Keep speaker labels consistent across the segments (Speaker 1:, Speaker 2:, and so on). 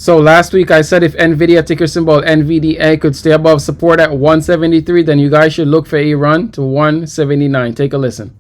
Speaker 1: So last week I said if Nvidia, ticker symbol NVDA, could stay above support at 173, then you guys should look for a run to 179. Take a listen.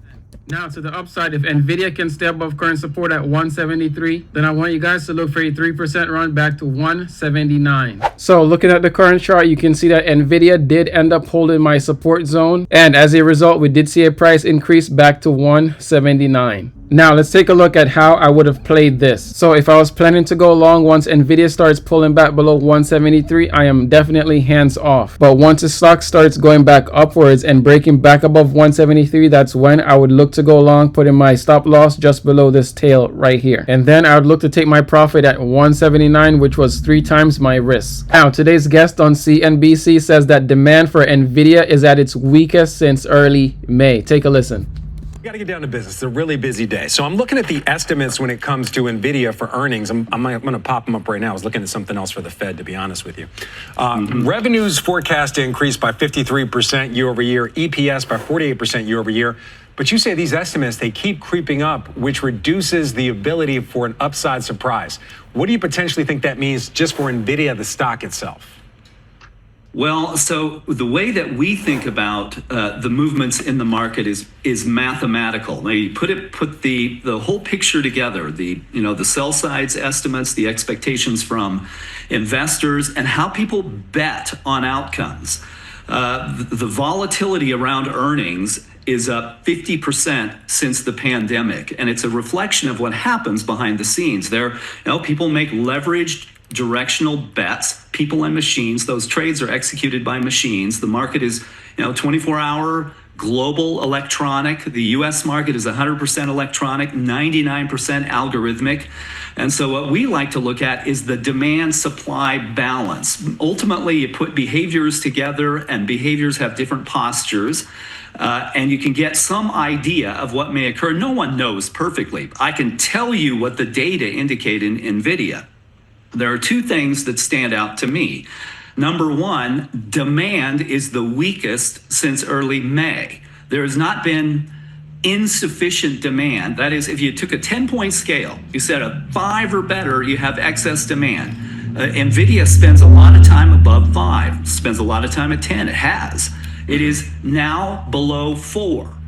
Speaker 1: Now to the upside, if Nvidia can stay above current support at 173, then I want you guys to look for a 3% run back to 179. So looking at the current chart, you can see that Nvidia did end up holding my support zone, and as a result we did see a price increase back to 179. Now let's take a look at how I would have played this. So if I was planning to go long, once Nvidia starts pulling back below 173, I am definitely hands off. But once the stock starts going back upwards and breaking back above 173, that's when I would look to go long, putting my stop loss just below this tail right here. And then I would look to take my profit at 179, which was 3 times my risk. Now today's guest on CNBC says that demand for Nvidia is at its weakest since early May. Take a listen.
Speaker 2: Got to get down to business. It's a really busy day. So I'm looking at the estimates when it comes to Nvidia for earnings. I'm going to pop them up right now. I was looking at something else for the Fed, to be honest with you. Revenues forecast to increase by 53% year over year, EPS by 48% year over year. But you say these estimates, they keep creeping up, which reduces the ability for an upside surprise. What do you potentially think that means just for Nvidia, the stock itself?
Speaker 3: Well, so the way that we think about the movements in the market is mathematical. Now you put the whole picture together, the sell side's estimates, the expectations from investors, and how people bet on outcomes. The volatility around earnings is up 50% since the pandemic, and it's a reflection of what happens behind the scenes. People make leveraged directional bets, people and machines. Those trades are executed by machines. The market is 24-hour global electronic. The US market is 100% electronic, 99% algorithmic. And so what we like to look at is the demand-supply balance. Ultimately, you put behaviors together, and behaviors have different postures. And you can get some idea of what may occur. No one knows perfectly. I can tell you what the data indicate in NVIDIA. There are 2 things that stand out to me. Number one, demand is the weakest since early May. There has not been insufficient demand. That is, if you took a 10-point scale, you said a 5 or better, you have excess demand. NVIDIA spends a lot of time above 5, spends a lot of time at 10. It has. It is now below 4.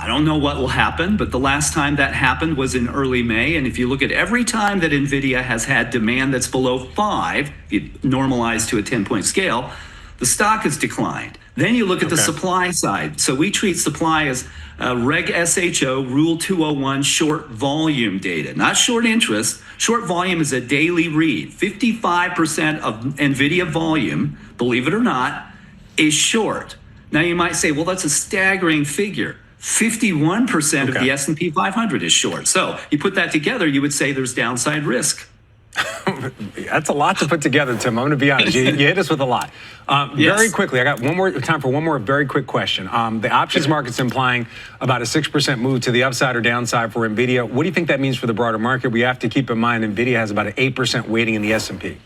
Speaker 3: I don't know what will happen, but the last time that happened was in early May. And if you look at every time that NVIDIA has had demand that's below 5, if you normalize to a 10-point scale, the stock has declined. Then you look at the supply side. So we treat supply as Reg SHO, Rule 201, short volume data, not short interest. Short volume is a daily read. 55% of NVIDIA volume, believe it or not, is short. Now you might say, well, that's a staggering figure. 51% of the S&P 500 is short. So you put that together, you would say there's downside risk.
Speaker 2: That's a lot to put together, Tim. I'm going to be honest. You hit us with a lot. Very quickly, I got time for one more very quick question. The options market's implying about a 6% move to the upside or downside for Nvidia. What do you think that means for the broader market? We have to keep in mind Nvidia has about an 8% weighting in the S&P.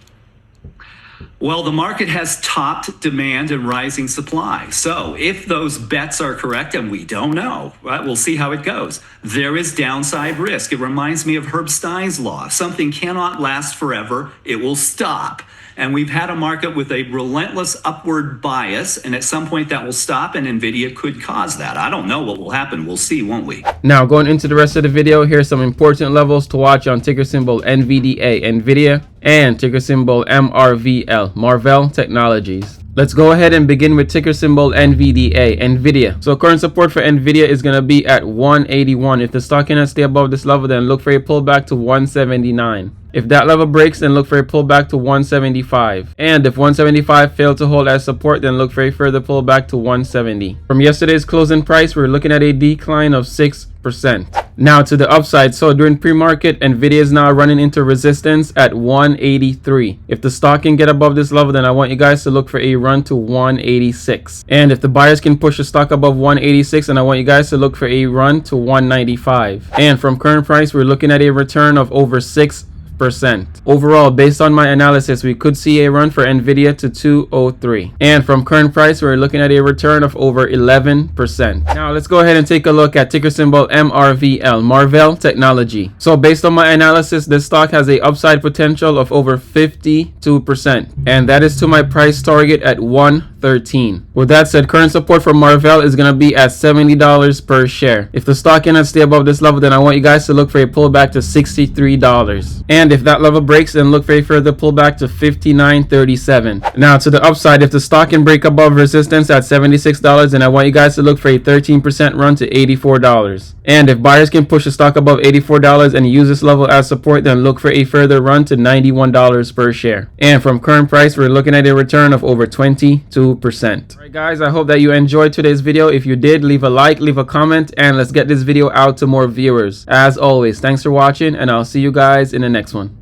Speaker 3: Well, the market has topped demand and rising supply. So if those bets are correct, and we don't know, right? We'll see how it goes. There is downside risk. It reminds me of Herb Stein's law. Something cannot last forever. It will stop. And we've had a market with a relentless upward bias, and at some point that will stop, and Nvidia could cause that. I don't know what will happen. We'll see, won't we?
Speaker 1: Now, going into the rest of the video, here's some important levels to watch on ticker symbol NVDA, Nvidia, and ticker symbol MRVL, Marvell Technologies. Let's go ahead and begin with ticker symbol NVDA, Nvidia. So current support for Nvidia is going to be at 181. If the stock cannot stay above this level, then look for a pullback to 179. If that level breaks, then look for a pullback to 175. And if 175 failed to hold as support, then look for a further pullback to 170. From yesterday's closing price, we're looking at a decline of 6%. Now to the upside. So during pre-market, Nvidia is now running into resistance at 183. If the stock can get above this level, then I want you guys to look for a run to 186. And if the buyers can push the stock above 186, then I want you guys to look for a run to 195. And from current price, we're looking at a return of over 6%. 6%. Overall, based on my analysis, we could see a run for Nvidia to 203. And from current price, we're looking at a return of over 11%. Now let's go ahead and take a look at ticker symbol MRVL, Marvell Technology. So based on my analysis, this stock has a upside potential of over 52%. And that is to my price target at 113. With that said, current support for Marvell is going to be at $70 per share. If the stock cannot stay above this level, then I want you guys to look for a pullback to $63. And if that level breaks, then look for a further pullback to $59.37. Now to the upside, if the stock can break above resistance at $76, then I want you guys to look for a 13% run to $84. And if buyers can push the stock above $84 and use this level as support, then look for a further run to $91 per share. And from current price, we're looking at a return of over 22%. Alright guys, I hope that you enjoyed today's video. If you did, leave a like, leave a comment, and let's get this video out to more viewers. As always, thanks for watching, and I'll see you guys in the next one.